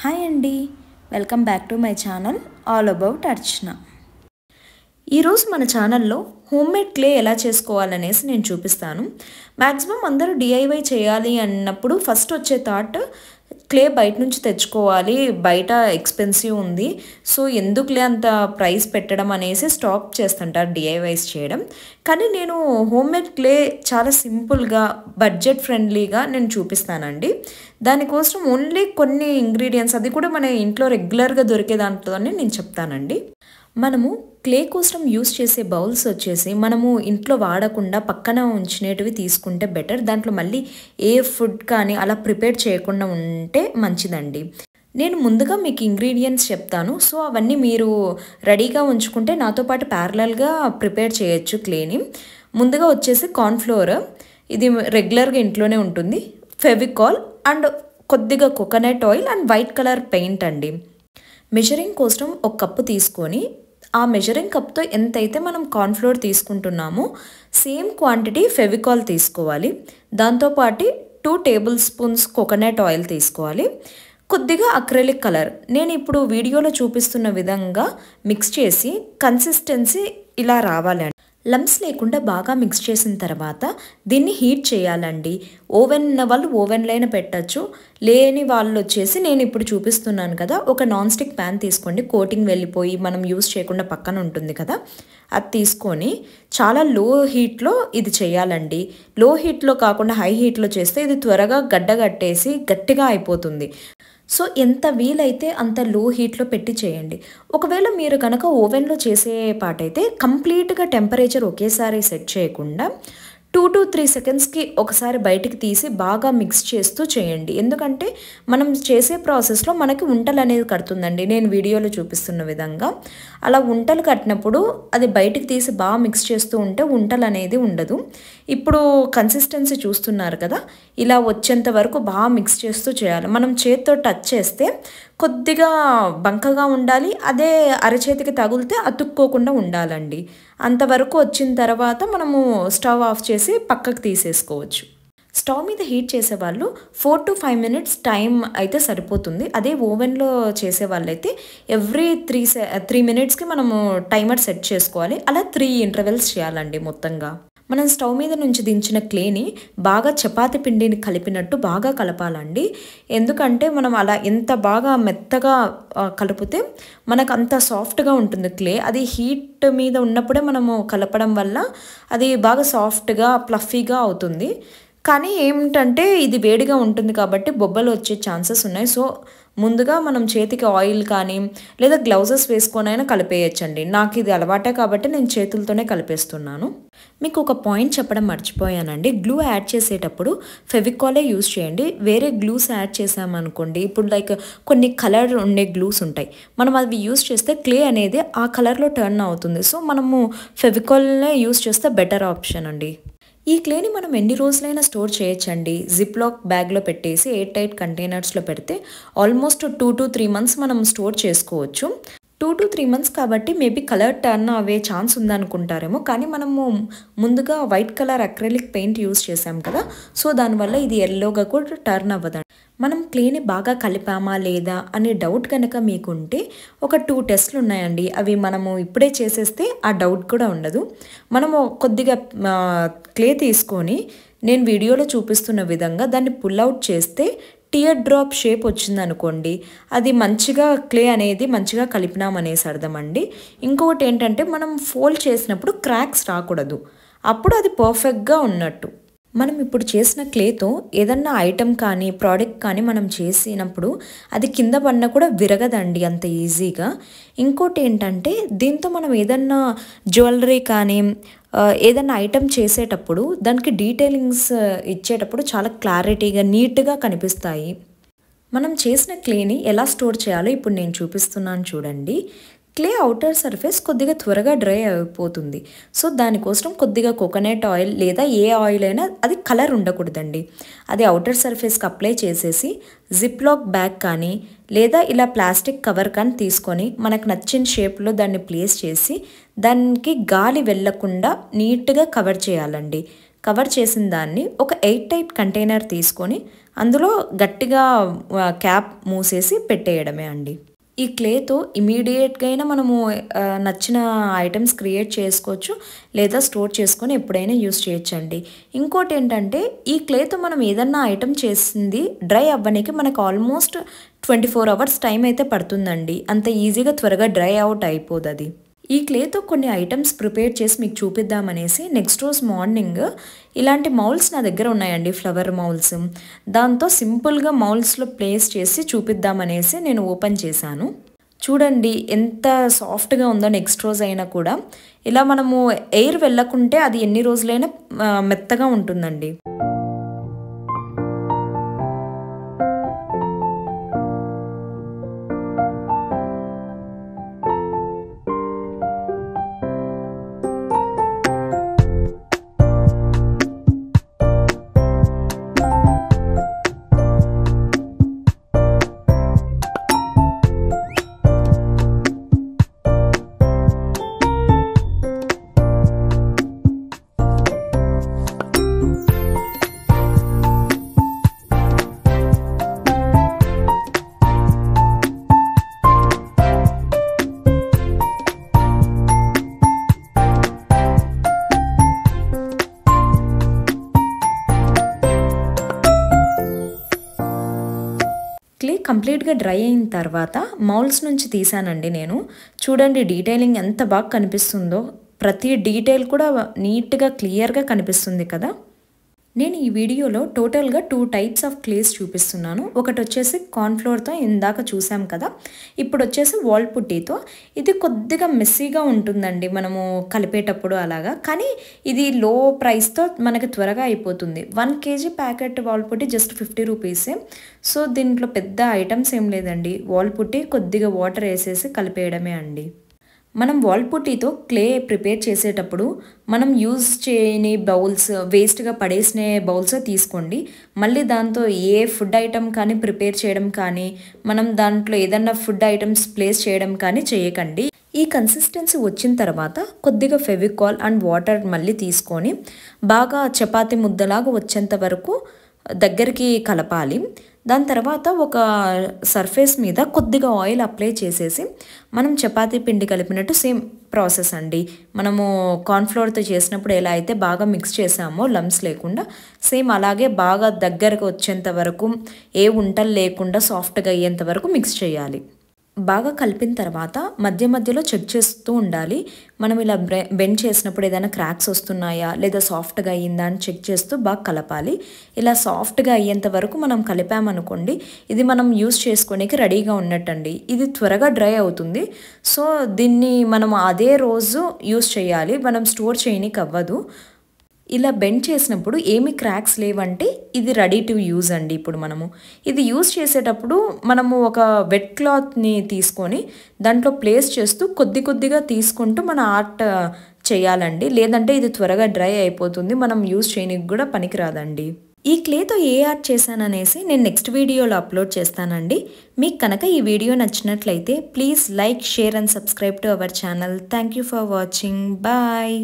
Hi అండి, welcome back to my channel all about Archana. ఈరోజు మన ఛానల్లో హోమ్మేడ్ క్లే ఎలా చేసుకోవాలనేసి నేను చూపిస్తాను. మ్యాక్సిమం అందరూ డిఐవై చేయాలి అన్నప్పుడు ఫస్ట్ వచ్చే థాట్ క్లే బయట నుంచి తెచ్చుకోవాలి, బయట ఎక్స్పెన్సివ్ ఉంది, సో ఎందుకులే అంత ప్రైస్ పెట్టడం అనేసి స్టాప్ చేస్తుంటారు డిఐవైస్ చేయడం. కానీ నేను హోమ్మేడ్ క్లే చాలా సింపుల్గా బడ్జెట్ ఫ్రెండ్లీగా నేను చూపిస్తానండి. దానికోసం ఓన్లీ కొన్ని ఇంగ్రీడియంట్స్, అది కూడా మన ఇంట్లో రెగ్యులర్గా దొరికే దాంట్లోనే నేను చెప్తానండి. మనము క్లే కోసం యూస్ చేసే బౌల్స్ వచ్చేసి మనము ఇంట్లో వాడకుండా పక్కన ఉంచినవి తీసుకుంటే బెటర్. దాంట్లో మళ్ళీ ఏ ఫుడ్ కానీ అలా ప్రిపేర్ చేయకుండా ఉంటే మంచిదండి. నేను ముందుగా మీకు ఇంగ్రీడియంట్స్ చెప్తాను, సో అవన్నీ మీరు రెడీగా ఉంచుకుంటే నాతో పాటు ప్యారలల్గా ప్రిపేర్ చేయొచ్చు క్లేని. ముందుగా వచ్చేసి కార్న్ఫ్లోర్, ఇది రెగ్యులర్గా ఇంట్లోనే ఉంటుంది. ఫెవికాల్ అండ్ కొద్దిగా coconut oil and white colour paint అండి. మెజరింగ్ కోసం ఒక కప్పు తీసుకొని ఆ మెజరింగ్ కప్తో ఎంతైతే మనం కార్న్ఫ్లోర్ తీసుకుంటున్నామో సేమ్ క్వాంటిటీ ఫెవికాల్ తీసుకోవాలి. దాంతోపాటు 2 టేబుల్ స్పూన్స్ కోకోనట్ ఆయిల్ తీసుకోవాలి. కొద్దిగా అక్రిలిక్ కలర్ నేను ఇప్పుడు వీడియోలో చూపిస్తున్న విధంగా మిక్స్ చేసి కన్సిస్టెన్సీ ఇలా రావాలండి. లంప్స్ లేకుండా బాగా మిక్స్ చేసిన తర్వాత దీన్ని హీట్ చేయాలండి. ఓవెన్ ఉన్న వాళ్ళు ఓవెన్లైనా పెట్టచ్చు, లేని వాళ్ళు వచ్చేసి నేను ఇప్పుడు చూపిస్తున్నాను కదా, ఒక నాన్ స్టిక్ ప్యాన్ తీసుకోండి. కోటింగ్ వెళ్ళిపోయి మనం యూస్ చేయకుండా పక్కన ఉంటుంది కదా, అది తీసుకొని చాలా లో హీట్లో ఇది చేయాలండి. లో హీట్లో కాకుండా హై హీట్లో చేస్తే ఇది త్వరగా గడ్డగట్టేసి గట్టిగా అయిపోతుంది. సో ఎంత వీలైతే అంత లో హీట్లో పెట్టి చేయండి. ఒకవేళ మీరు కనుక ఓవెన్లో చేసే పాటైతే కంప్లీట్గా టెంపరేచర్ ఒకేసారి సెట్ చేయకుండా 2 to 3 సెకండ్స్కి ఒకసారి బయటికి తీసి బాగా మిక్స్ చేస్తూ చేయండి. ఎందుకంటే మనం చేసే ప్రాసెస్లో మనకి ఉంటలు అనేది కడుతుందండి. నేను వీడియోలో చూపిస్తున్న విధంగా అలా ఉంటలు కట్టినప్పుడు అది బయటికి తీసి బాగా మిక్స్ చేస్తూ ఉంటే ఉంటలు అనేది ఉండదు. ఇప్పుడు కన్సిస్టెన్సీ చూస్తున్నారు కదా, ఇలా వచ్చేంత వరకు బాగా మిక్స్ చేస్తూ చేయాలి. మనం చేతితో టచ్ చేస్తే కొద్దిగా బంకగా ఉండాలి, అదే అరచేతికి తగిలితే అతుక్కోకుండా ఉండాలండి. అంతవరకు వచ్చిన తర్వాత మనము స్టవ్ ఆఫ్ చేసి పక్కకు తీసేసుకోవచ్చు. స్టవ్ మీద హీట్ చేసేవాళ్ళు 4 to 5 minutes టైం అయితే సరిపోతుంది. అదే ఓవెన్లో చేసే వాళ్ళైతే ఎవ్రీ 3 minutesకి మనము టైమర్ సెట్ చేసుకోవాలి. అలా 3 intervals చేయాలండి. మొత్తంగా మనం స్టవ్ మీద నుంచి దించిన క్లేని బాగా చపాతి పిండిని కలిపినట్టు బాగా కలపాలండి. ఎందుకంటే మనం అలా ఎంత బాగా మెత్తగా కలిపితే మనకు అంత సాఫ్ట్గా ఉంటుంది క్లే. అది హీట్ మీద ఉన్నప్పుడే మనము కలపడం వల్ల అది బాగా సాఫ్ట్గా ప్లఫీగా అవుతుంది. కానీ ఏమిటంటే ఇది వేడిగా ఉంటుంది కాబట్టి బొబ్బలు వచ్చే ఛాన్సెస్ ఉన్నాయి. సో ముందుగా మనం చేతికి ఆయిల్ కానీ లేదా గ్లౌజెస్ వేసుకొనైనా కలిపేయచ్చండి. నాకు ఇది అలవాటే కాబట్టి నేను చేతులతోనే కలిపేస్తున్నాను. మీకు ఒక పాయింట్ చెప్పడం మర్చిపోయానండి. గ్లూ యాడ్ చేసేటప్పుడు ఫెవికాలే యూస్ చేయండి. వేరే గ్లూస్ యాడ్ చేసామనుకోండి, ఇప్పుడు లైక్ కొన్ని కలర్ ఉండే గ్లూస్ ఉంటాయి, మనం అవి యూస్ చేస్తే క్లే అనేది ఆ కలర్లో టర్న్ అవుతుంది. సో మనము ఫెవికాల్నే యూస్ చేస్తే బెటర్ ఆప్షన్ అండి. ఈ క్లేని మనం ఎన్ని రోజులైనా స్టోర్ చేయొచ్చండి. జిప్లాక్ బ్యాగ్లో పెట్టేసి ఎయిర్ టైట్ కంటైనర్స్లో పెడితే ఆల్మోస్ట్ 2 to 3 months మనం స్టోర్ చేసుకోవచ్చు. 2 to 3 months కాబట్టి maybe colour turn away chance ఉందనుకుంటారేమో, కానీ మనము ముందుగా white colour acrylic paint use చేసాం కదా, సో దానివల్ల ఇది ఎల్లోగా కూడా టర్న్ అవ్వదండి. మనం క్లేని బాగా కలిపామా లేదా అనే డౌట్ కనుక మీకుంటే ఒక 2 టెస్ట్లు ఉన్నాయండి. అవి మనము ఇప్పుడే చేసేస్తే ఆ డౌట్ కూడా ఉండదు. మనము కొద్దిగా క్లే తీసుకొని నేను వీడియోలో చూపిస్తున్న విధంగా దాన్ని పుల్ అవుట్ చేస్తే టియర్ డ్రాప్ షేప్ వచ్చిందనుకోండి, అది మంచిగా క్లే అనేది మంచిగా కలిపినామనేసి అర్థం అండి. ఇంకొకటి ఏంటంటే మనం ఫోల్డ్ చేసినప్పుడు క్రాక్స్ రాకూడదు, అప్పుడు అది పర్ఫెక్ట్గా ఉన్నట్టు. మనం ఇప్పుడు చేసిన క్లేతో ఏదన్నా ఐటమ్ కానీ ప్రోడక్ట్ కానీ మనం చేసినప్పుడు అది కింద పడినా కూడా విరగదండి అంత ఈజీగా. ఇంకోటి ఏంటంటే దీంతో మనం ఏదన్నా జ్యువెలరీ కానీ ఏదన్నా ఐటమ్ చేసేటప్పుడు దానికి డీటెయిలింగ్స్ ఇచ్చేటప్పుడు చాలా క్లారిటీగా నీట్గా కనిపిస్తాయి. మనం చేసిన క్లేని ఎలా స్టోర్ చేయాలో ఇప్పుడు నేను చూపిస్తున్నాను చూడండి. క్లే అవుటర్ సర్ఫేస్ కొద్దిగా త్వరగా డ్రై అయిపోతుంది. సో దానికోసం కొద్దిగా కోకోనట్ ఆయిల్ లేదా ఏ ఆయిల్ అయినా, అది కలర్ ఉండకూడదండి, అది అవుటర్ సర్ఫేస్కి అప్లై చేసేసి జిప్లాక్ బ్యాగ్ కానీ లేదా ఇలా ప్లాస్టిక్ కవర్ కానీ తీసుకొని మనకు నచ్చిన షేప్లో దాన్ని ప్లేస్ చేసి దానికి గాలి వెళ్ళకుండా నీట్గా కవర్ చేయాలండి. కవర్ చేసిన దాన్ని ఒక ఎయిర్ టైట్ కంటైనర్ తీసుకొని అందులో గట్టిగా క్యాప్ మూసేసి పెట్టేయడమే అండి. ఈ క్లేతో ఇమీడియట్గా అయినా మనము నచ్చిన ఐటమ్స్ క్రియేట్ చేసుకోవచ్చు, లేదా స్టోర్ చేసుకొని ఎప్పుడైనా యూస్ చేయొచ్చండి. ఇంకోటి ఏంటంటే ఈ క్లేతో మనం ఏదన్నా ఐటమ్ చేసింది డ్రై అవ్వడానికి మనకు ఆల్మోస్ట్ 24 hours టైం అయితే పడుతుందండి. అంత ఈజీగా త్వరగా డ్రై అవుట్ అయిపోదు అది. ఈ క్లేతో కొన్ని ఐటమ్స్ ప్రిపేర్ చేసి మీకు చూపిద్దామనేసి నెక్స్ట్ రోజు మార్నింగ్ ఇలాంటి మౌల్స్ నా దగ్గర ఉన్నాయండి, ఫ్లవర్ మౌల్స్. దాంతో సింపుల్గా మౌల్స్లో ప్లేస్ చేసి చూపిద్దామనేసి నేను ఓపెన్ చేశాను. చూడండి ఎంత సాఫ్ట్గా ఉందో. నెక్స్ట్ రోజు అయినా కూడా ఇలా మనము ఎయిర్ వెళ్ళకుంటే అది ఎన్ని రోజులైనా మెత్తగా ఉంటుందండి. క్లే కంప్లీట్గా డ్రై అయిన తర్వాత మౌల్స్ నుంచి తీసానండి నేను. చూడండి డీటెయిలింగ్ ఎంత బాగా కనిపిస్తుందో. ప్రతి డీటెయిల్ కూడా నీట్గా క్లియర్గా కనిపిస్తుంది కదా. నేను ఈ వీడియోలో టోటల్గా 2 types ఆఫ్ క్లేస్ చూపిస్తున్నాను. ఒకటి వచ్చేసి కార్న్ఫ్లోర్తో ఇందాక చూసాం కదా, ఇప్పుడు వచ్చేసి వాల్ పుట్టీతో. ఇది కొద్దిగా మెస్సీగా ఉంటుందండి మనము కలిపేటప్పుడు అలాగా, కానీ ఇది లో ప్రైస్తో మనకి త్వరగా అయిపోతుంది. 1 kg ప్యాకెట్ వాల్ పుట్టి జస్ట్ 50 rupees. సో దీంట్లో పెద్ద ఐటమ్స్ ఏం లేదండి, వాల్ పుట్టి కొద్దిగా వాటర్ వేసేసి కలిపేయడమే అండి. మనం వాల్ పుట్టీతో క్లే ప్రిపేర్ చేసేటప్పుడు మనం యూజ్ చేయని బౌల్స్, వేస్ట్గా పడేసిన బౌల్స్ తీసుకోండి. మళ్ళీ దాంతో ఏ ఫుడ్ ఐటమ్ కానీ ప్రిపేర్ చేయడం కానీ, మనం దాంట్లో ఏదన్నా ఫుడ్ ఐటమ్స్ ప్లేస్ చేయడం కానీ చేయకండి. ఈ కన్సిస్టెన్సీ వచ్చిన తర్వాత కొద్దిగా ఫెవికాల్ అండ్ వాటర్ మళ్ళీ తీసుకొని బాగా చపాతీ ముద్దలాగా వచ్చేంత వరకు దగ్గరికి కలపాలి. దాని తర్వాత ఒక సర్ఫేస్ మీద కొద్దిగా ఆయిల్ అప్లై చేసేసి మనం చపాతీ పిండి కలిపినట్టు సేమ్ ప్రాసెస్ అండి. మనము కార్న్ఫ్లోర్తో చేసినప్పుడు ఎలా అయితే బాగా మిక్స్ చేసామో లమ్స్ లేకుండా, సేమ్ అలాగే బాగా దగ్గరకు వచ్చేంత వరకు, ఏ ఉంటలు లేకుండా సాఫ్ట్గా అయ్యేంత వరకు మిక్స్ చేయాలి. బాగా కలిపిన తర్వాత మధ్య మధ్యలో చెక్ చేస్తూ ఉండాలి. మనం ఇలా బెండ్ చేసినప్పుడు ఏదైనా క్రాక్స్ వస్తున్నాయా లేదా సాఫ్ట్గా అయ్యిందా అని చెక్ చేస్తూ బాగా కలపాలి. ఇలా సాఫ్ట్గా అయ్యేంత వరకు మనం కలిపామనుకోండి, ఇది మనం యూస్ చేసుకోనికి రెడీగా ఉన్నట్టండి. ఇది త్వరగా డ్రై అవుతుంది. సో దీన్ని మనం అదే రోజు యూస్ చేయాలి, మనం స్టోర్ చేయనికి అవ్వదు. ఇలా బెండ్ చేసినప్పుడు ఏమి క్రాక్స్ లేవంటే ఇది రెడీ టు యూజ్ అండి. ఇప్పుడు మనము ఇది యూజ్ చేసేటప్పుడు మనము ఒక వెట్ క్లాత్ని తీసుకొని దాంట్లో ప్లేస్ చేస్తూ కొద్ది కొద్దిగా తీసుకుంటూ మన ఆర్ట్ చేయాలండి. లేదంటే ఇది త్వరగా డ్రై అయిపోతుంది, మనం యూజ్ చేయడానికి కూడా పనికిరాదండి. ఈ క్లేతో ఏ ఆర్ట్ చేశాననేసి నేను నెక్స్ట్ వీడియోలో అప్లోడ్ చేస్తానండి. మీకు కనుక ఈ వీడియో నచ్చినట్లయితే please like, share and subscribe to our channel. Thank you for watching. Bye.